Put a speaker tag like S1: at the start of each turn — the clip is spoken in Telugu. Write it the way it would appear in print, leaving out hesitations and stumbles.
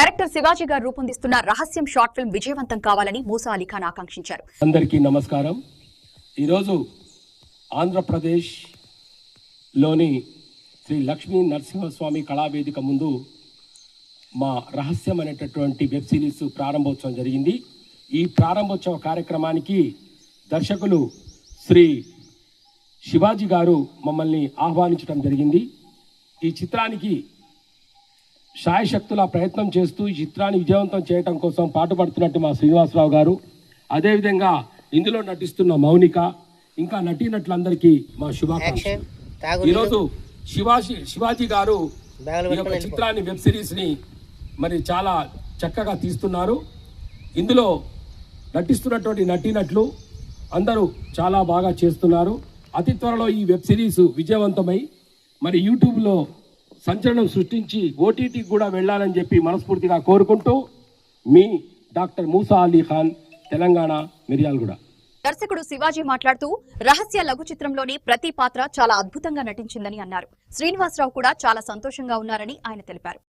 S1: డైరెక్టర్ శివాజీ గారు రూపొందిస్తున్న రహస్యం షార్ట్ ఫిల్మ్ విజయవంతం కావాలని మూసా అలీ ఖాన్ ఆకాంక్షించారు.
S2: అందరికీ నమస్కారం. ఈరోజు ఆంధ్రప్రదేశ్ లోని శ్రీ లక్ష్మీ నరసింహస్వామి కళావేదిక ముందు మా రహస్యం అనేటటువంటి వెబ్ సిరీస్ ప్రారంభోత్సవం జరిగింది. ఈ ప్రారంభోత్సవ కార్యక్రమానికి దర్శకులు శ్రీ శివాజీ గారు మమ్మల్ని ఆహ్వానించడం జరిగింది. ఈ చిత్రానికి శాయశక్తుల ప్రయత్నం చేస్తూ ఈ చిత్రాన్ని విజయవంతం చేయడం కోసం పాటుపడుతున్నట్టు మా శ్రీనివాసరావు గారు, అదేవిధంగా ఇందులో నటిస్తున్న మౌనిక, ఇంకా నటీనటులందరికీ మా శుభాకాంక్షలు. ఈరోజు శివాజీ గారు ఈ యొక్క చిత్రాన్ని వెబ్ సిరీస్ని మరి చాలా చక్కగా తీస్తున్నారు. ఇందులో నటిస్తున్నటువంటి నటీనటులు అందరూ చాలా బాగా చేస్తున్నారు. అతి త్వరలో ఈ వెబ్ సిరీస్ విజయవంతమై మరి యూట్యూబ్లో సంచలనం సృష్టించి ఓటీటీకి కూడా వెళ్ళాలని చెప్పి మనస్ఫూర్తిగా కోరుకుంటూ మీ డాక్టర్ మూసా అలీ ఖాన్, తెలంగాణ, మిర్యాలగూడ.
S1: దర్శకుడు శివాజీ మాట్లాడుతూ రహస్య లఘు చిత్రంలోని ప్రతి పాత్ర చాలా అద్భుతంగా నటించిందని అన్నారు. శ్రీనివాసరావు కూడా చాలా సంతోషంగా ఉన్నారని ఆయన తెలిపారు.